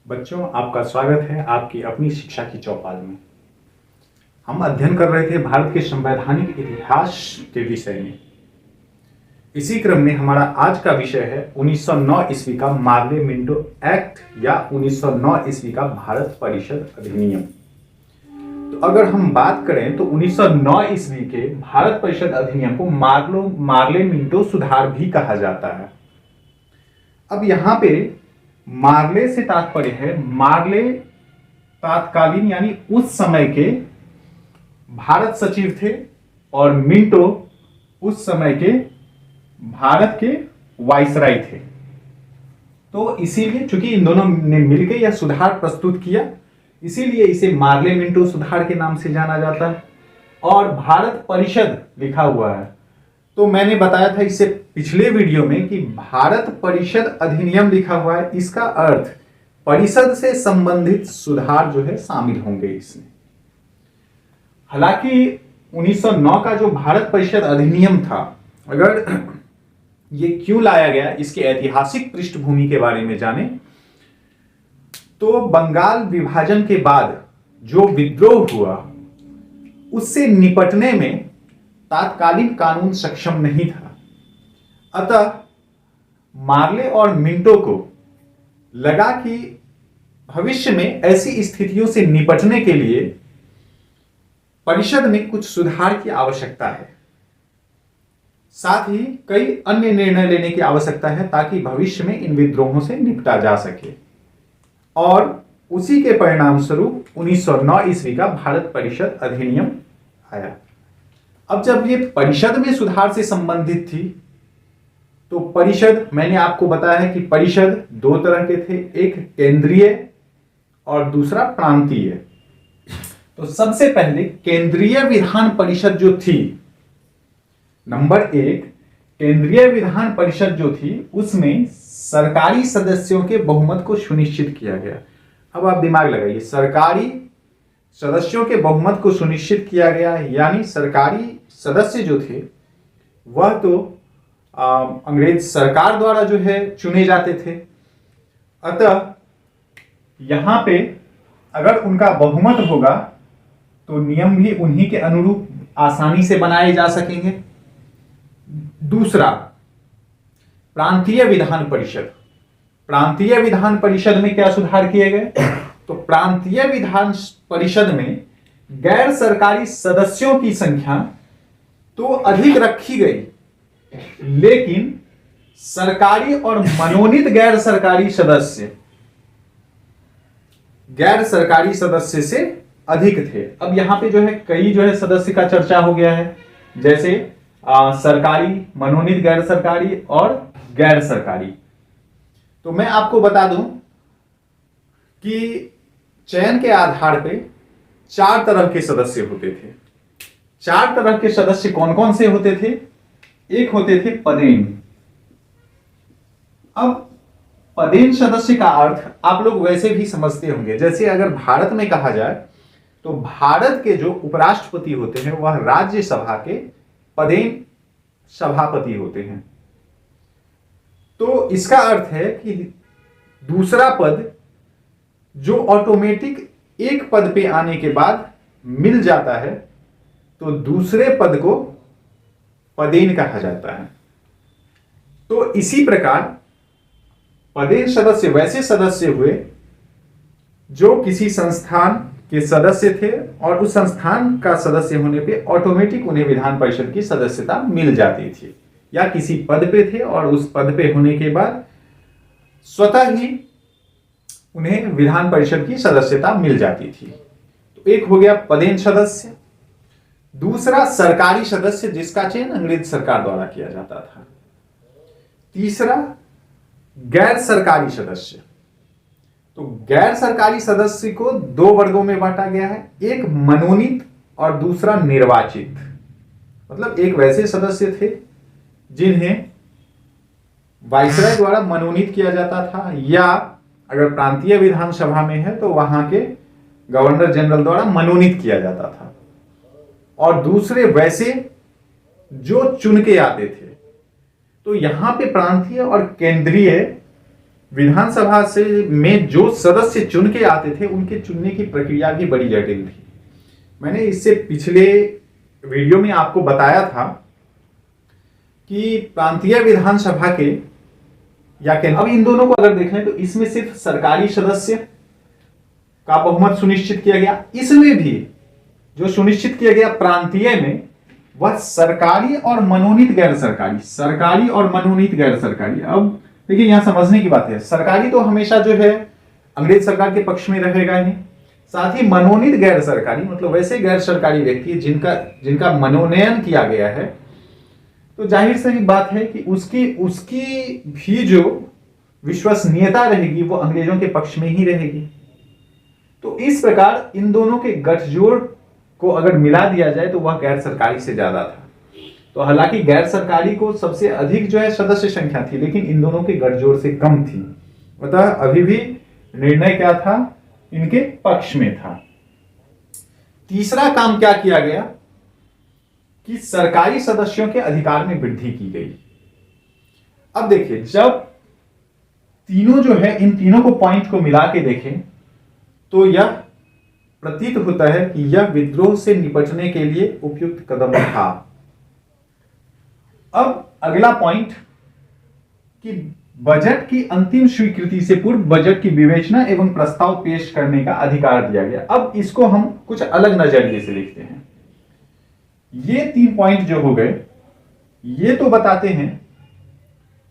बच्चों, आपका स्वागत है आपकी अपनी शिक्षा की चौपाल में। हम अध्ययन कर रहे थे भारत के संवैधानिक इतिहास के विषय में। इसी क्रम में हमारा आज का विषय है 1909 ईस्वी का मार्ले मिंटो एक्ट या 1909 ईस्वी का भारत परिषद अधिनियम। तो अगर हम बात करें तो 1909 ईस्वी के भारत परिषद अधिनियम को मार्ले मिंटो सुधार भी कहा जाता है। अब यहां पे मार्ले से तात्पर्य है, मार्ले तात्कालीन यानी उस समय के भारत सचिव थे और मिंटो उस समय के भारत के वाइसराय थे। तो इसीलिए चूंकि इन दोनों ने मिलकर यह सुधार प्रस्तुत किया, इसीलिए इसे मार्ले मिंटो सुधार के नाम से जाना जाता है। और भारत परिषद लिखा हुआ है, तो मैंने बताया था इससे पिछले वीडियो में कि भारत परिषद अधिनियम लिखा हुआ है, इसका अर्थ परिषद से संबंधित सुधार जो है शामिल होंगे इसमें। हालांकि 1909 का जो भारत परिषद अधिनियम था, अगर ये क्यों लाया गया, इसके ऐतिहासिक पृष्ठभूमि के बारे में जाने तो बंगाल विभाजन के बाद जो विद्रोह हुआ उससे निपटने में तात्कालिक कानून सक्षम नहीं था। अतः मार्ले और मिंटो को लगा कि भविष्य में ऐसी स्थितियों से निपटने के लिए परिषद में कुछ सुधार की आवश्यकता है, साथ ही कई अन्य निर्णय लेने की आवश्यकता है ताकि भविष्य में इन विद्रोहों से निपटा जा सके। और उसी के परिणाम स्वरूप 1909 ईस्वी का भारत परिषद अधिनियम आया। अब जब ये परिषद में सुधार से संबंधित थी, तो परिषद, मैंने आपको बताया है कि परिषद दो तरह के थे, एक केंद्रीय और दूसरा प्रांतीय। तो सबसे पहले केंद्रीय विधान परिषद जो थी, नंबर एक, केंद्रीय विधान परिषद जो थी उसमें सरकारी सदस्यों के बहुमत को सुनिश्चित किया गया। अब आप दिमाग लगाइए, सरकारी सदस्यों के बहुमत को सुनिश्चित किया गया, यानी सरकारी सदस्य जो थे वह तो अंग्रेज सरकार द्वारा जो है चुने जाते थे। अतः यहां पे अगर उनका बहुमत होगा तो नियम भी उन्हीं के अनुरूप आसानी से बनाए जा सकेंगे। दूसरा, प्रांतीय विधान परिषद। प्रांतीय विधान परिषद में क्या सुधार किए गए? तो प्रांतीय विधान परिषद में गैर सरकारी सदस्यों की संख्या तो अधिक रखी गई, लेकिन सरकारी और मनोनीत गैर सरकारी सदस्य से अधिक थे। अब यहां पे जो है कई जो है सदस्य का चर्चा हो गया है, जैसे सरकारी, मनोनीत गैर सरकारी और गैर सरकारी। तो मैं आपको बता दूं कि चयन के आधार पे 4 तरह के सदस्य होते थे। 4 तरह के सदस्य कौन कौन से होते थे? एक होते थे पदेन। अब पदेन सदस्य का अर्थ आप लोग वैसे भी समझते होंगे, जैसे अगर भारत में कहा जाए तो भारत के जो उपराष्ट्रपति होते हैं वह राज्यसभा के पदेन सभापति होते हैं। तो इसका अर्थ है कि दूसरा पद जो ऑटोमेटिक एक पद पे आने के बाद मिल जाता है, तो दूसरे पद को पदेन कहा जाता है। तो इसी प्रकार पदेन सदस्य वैसे सदस्य हुए जो किसी संस्थान के सदस्य थे और उस संस्थान का सदस्य होने पे ऑटोमेटिक उन्हें विधान परिषद की सदस्यता मिल जाती थी, या किसी पद पे थे और उस पद पे होने के बाद स्वतः ही उन्हें विधान परिषद की सदस्यता मिल जाती थी। तो एक हो गया पदेन सदस्य। दूसरा सरकारी सदस्य, जिसका चयन अंग्रेज सरकार द्वारा किया जाता था। तीसरा गैर सरकारी सदस्य। तो गैर सरकारी सदस्य को 2 वर्गों में बांटा गया है, एक मनोनीत और दूसरा निर्वाचित। मतलब एक वैसे सदस्य थे जिन्हें वाइसराय द्वारा मनोनीत किया जाता था, या अगर प्रांतीय विधानसभा में है तो वहां के गवर्नर जनरल द्वारा मनोनीत किया जाता था। और दूसरे वैसे जो चुन के आते थे। तो यहां पे प्रांतीय और केंद्रीय विधानसभा से में जो सदस्य चुन के आते थे उनके चुनने की प्रक्रिया भी बड़ी जटिल थी। मैंने इससे पिछले वीडियो में आपको बताया था कि प्रांतीय विधानसभा के या केंद्र, अब इन दोनों को अगर देखें तो इसमें सिर्फ सरकारी सदस्य का बहुमत सुनिश्चित किया गया। इसमें भी जो सुनिश्चित किया गया प्रांतीय में, वह सरकारी और मनोनीत गैर सरकारी, सरकारी और मनोनीत गैर सरकारी। अब देखिए यहां समझने की बात है, सरकारी तो हमेशा जो है अंग्रेज सरकार के पक्ष में रहेगा ही, साथ ही मनोनीत गैर सरकारी मतलब वैसे गैर सरकारी व्यक्ति जिनका मनोनयन किया गया है, तो जाहिर सी बात है कि उसकी भी जो विश्वसनीयता रहेगी वो अंग्रेजों के पक्ष में ही रहेगी। तो इस प्रकार इन दोनों के गठजोड़ को अगर मिला दिया जाए तो वह गैर सरकारी से ज्यादा था। तो हालांकि गैर सरकारी को सबसे अधिक जो है सदस्य संख्या थी, लेकिन इन दोनों के गठजोड़ से कम थी। अतः अभी भी निर्णय क्या था, इनके पक्ष में था। तीसरा काम क्या किया गया कि सरकारी सदस्यों के अधिकार में वृद्धि की गई। अब देखिए, जब तीनों जो है इन तीनों को पॉइंट को मिला के देखें तो यह प्रतीत होता है कि यह विद्रोह से निपटने के लिए उपयुक्त कदम था। अब अगला पॉइंट कि बजट की अंतिम स्वीकृति से पूर्व बजट की विवेचना एवं प्रस्ताव पेश करने का अधिकार दिया गया। अब इसको हम कुछ अलग नजरिए से देखते हैं। ये 3 पॉइंट जो हो गए, ये तो बताते हैं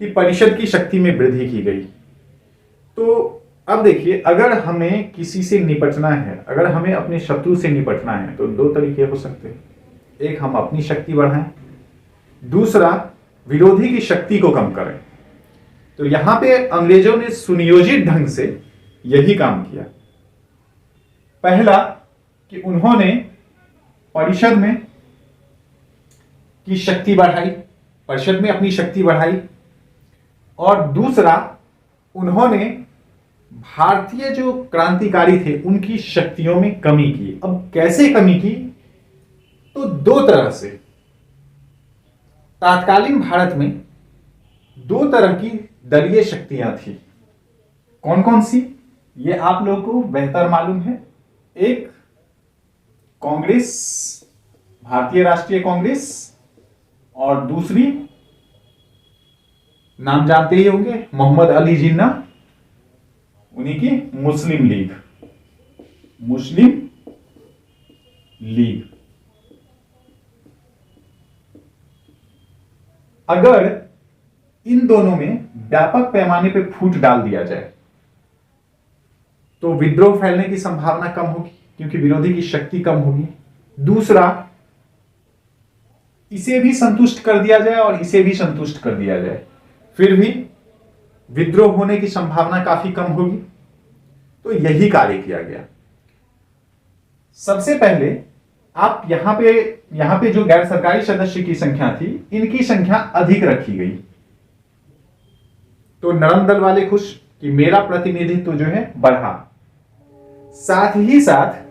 कि परिषद की शक्ति में वृद्धि की गई। तो अब देखिए, अगर हमें किसी से निपटना है, अगर हमें अपने शत्रु से निपटना है तो 2 तरीके हो सकते हैं। एक, हम अपनी शक्ति बढ़ाएं, दूसरा विरोधी की शक्ति को कम करें। तो यहां पे अंग्रेजों ने सुनियोजित ढंग से यही काम किया। पहला कि उन्होंने परिषद में की शक्ति बढ़ाई, परिषद में अपनी शक्ति बढ़ाई, और दूसरा उन्होंने भारतीय जो क्रांतिकारी थे उनकी शक्तियों में कमी की। अब कैसे कमी की, तो 2 तरह से। तात्कालीन भारत में 2 तरह की दलीय शक्तियां थी। कौन कौन सी, ये आप लोगों को बेहतर मालूम है। एक कांग्रेस, भारतीय राष्ट्रीय कांग्रेस, और दूसरी नाम जानते ही होंगे, मोहम्मद अली जिन्ना, उन्हीं की मुस्लिम लीग, मुस्लिम लीग। अगर इन दोनों में व्यापक पैमाने पर फूट डाल दिया जाए तो विद्रोह फैलने की संभावना कम होगी, क्योंकि विरोधी की शक्ति कम होगी। दूसरा, इसे भी संतुष्ट कर दिया जाए और इसे भी संतुष्ट कर दिया जाए, फिर भी विद्रोह होने की संभावना काफी कम होगी। तो यही कार्य किया गया। सबसे पहले आप यहां पे जो गैर सरकारी सदस्य की संख्या थी, इनकी संख्या अधिक रखी गई। तो नरम दल वाले खुश कि मेरा प्रतिनिधित्व जो है बढ़ा। साथ ही साथ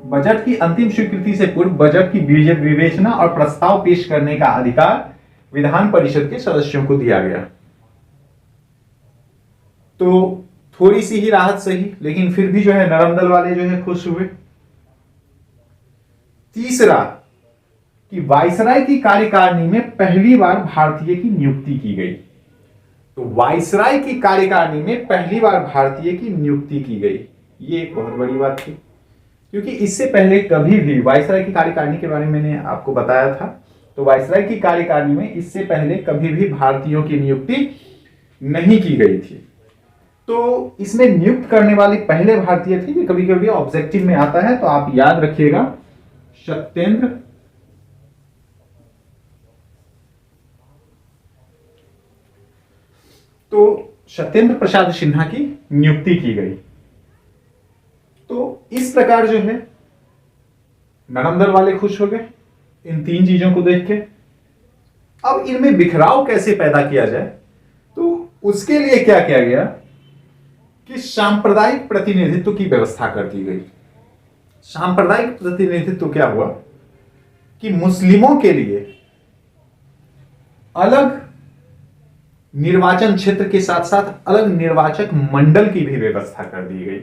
बजट की अंतिम स्वीकृति से पूर्व बजट की विवेचना और प्रस्ताव पेश करने का अधिकार विधान परिषद के सदस्यों को दिया गया। तो थोड़ी सी ही राहत सही, लेकिन फिर भी जो है नरम दल वाले जो है खुश हुए। तीसरा कि वायसराय की कार्यकारिणी में पहली बार भारतीय की नियुक्ति की गई। तो वायसराय की कार्यकारिणी में पहली बार भारतीय की नियुक्ति की गई, ये एक बहुत बड़ी बात थी, क्योंकि इससे पहले कभी भी वायसराय की कार्यकारिणी के बारे में मैंने आपको बताया था। तो वायसराय की कार्यकारिणी में इससे पहले कभी भी भारतीयों की नियुक्ति नहीं की गई थी। तो इसमें नियुक्त करने वाले पहले भारतीय थे। ये कभी कभी ऑब्जेक्टिव में आता है, तो आप याद रखिएगा, सत्येंद्र सत्येंद्र प्रसाद सिन्हा की नियुक्ति की गई। तो इस प्रकार जो है नरम दल वाले खुश हो गए इन 3 चीजों को देख के। अब इनमें बिखराव कैसे पैदा किया जाए, तो उसके लिए क्या किया गया कि सांप्रदायिक प्रतिनिधित्व की व्यवस्था कर दी गई। सांप्रदायिक प्रतिनिधित्व क्या हुआ कि मुस्लिमों के लिए अलग निर्वाचन क्षेत्र के साथ साथ अलग निर्वाचक मंडल की भी व्यवस्था कर दी गई।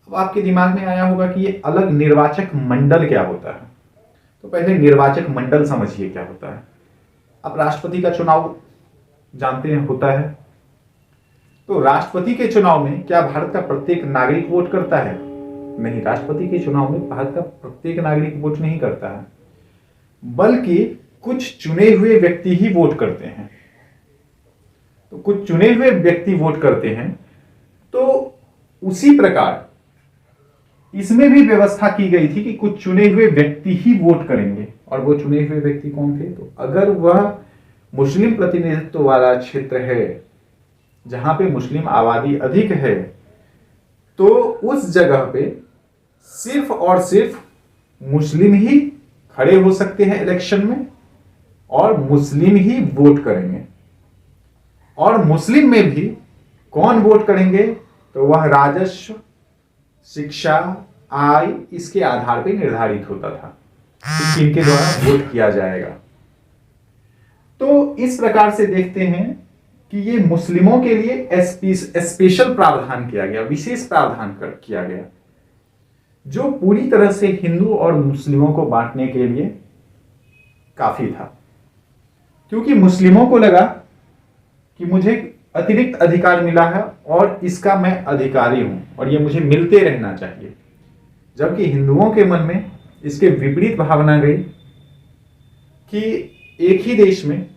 अब आपके दिमाग में आया होगा कि ये अलग निर्वाचक मंडल क्या होता है। तो पहले निर्वाचक मंडल समझिए क्या होता है। अब राष्ट्रपति का चुनाव जानते हैं होता है, तो राष्ट्रपति के चुनाव में क्या भारत का प्रत्येक नागरिक वोट करता है? नहीं, राष्ट्रपति के चुनाव में भारत का प्रत्येक नागरिक वोट नहीं करता है, बल्कि कुछ चुने हुए व्यक्ति ही वोट करते हैं। तो कुछ चुने हुए व्यक्ति वोट करते हैं, तो उसी प्रकार इसमें भी व्यवस्था की गई थी कि कुछ चुने हुए व्यक्ति ही वोट करेंगे। और वो चुने हुए व्यक्ति कौन थे? तो अगर वह मुस्लिम प्रतिनिधित्व वाला क्षेत्र है, जहां पे मुस्लिम आबादी अधिक है, तो उस जगह पे सिर्फ और सिर्फ मुस्लिम ही खड़े हो सकते हैं इलेक्शन में और मुस्लिम ही वोट करेंगे। और मुस्लिम में भी कौन वोट करेंगे? तो वह राजस्व, शिक्षा, आय, इसके आधार पर निर्धारित होता था कि इनके द्वारा वोट किया जाएगा। तो इस प्रकार से देखते हैं कि ये मुस्लिमों के लिए स्पेशल प्रावधान किया गया, विशेष प्रावधान किया गया, जो पूरी तरह से हिंदू और मुस्लिमों को बांटने के लिए काफी था। क्योंकि मुस्लिमों को लगा कि मुझे अतिरिक्त अधिकार मिला है और इसका मैं अधिकारी हूं और ये मुझे मिलते रहना चाहिए, जबकि हिंदुओं के मन में इसके विपरीत भावना गई कि एक ही देश में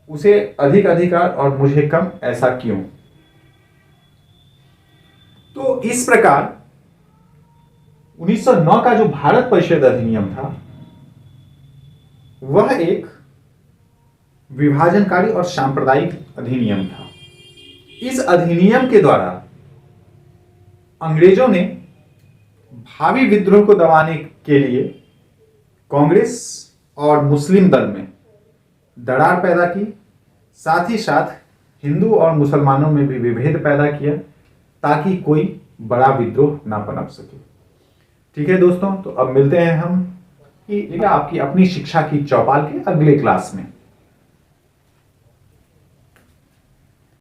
उसे अधिक अधिकार और मुझे कम, ऐसा क्यों? तो इस प्रकार 1909 का जो भारत परिषद अधिनियम था, वह एक विभाजनकारी और सांप्रदायिक अधिनियम था। इस अधिनियम के द्वारा अंग्रेजों ने भावी विद्रोह को दबाने के लिए कांग्रेस और मुस्लिम दल में दरार पैदा की, साथ ही साथ हिंदू और मुसलमानों में भी विभेद पैदा किया, ताकि कोई बड़ा विद्रोह ना पनप सके। ठीक है दोस्तों, तो अब मिलते हैं हम कि आपकी अपनी शिक्षा की चौपाल के अगले क्लास में।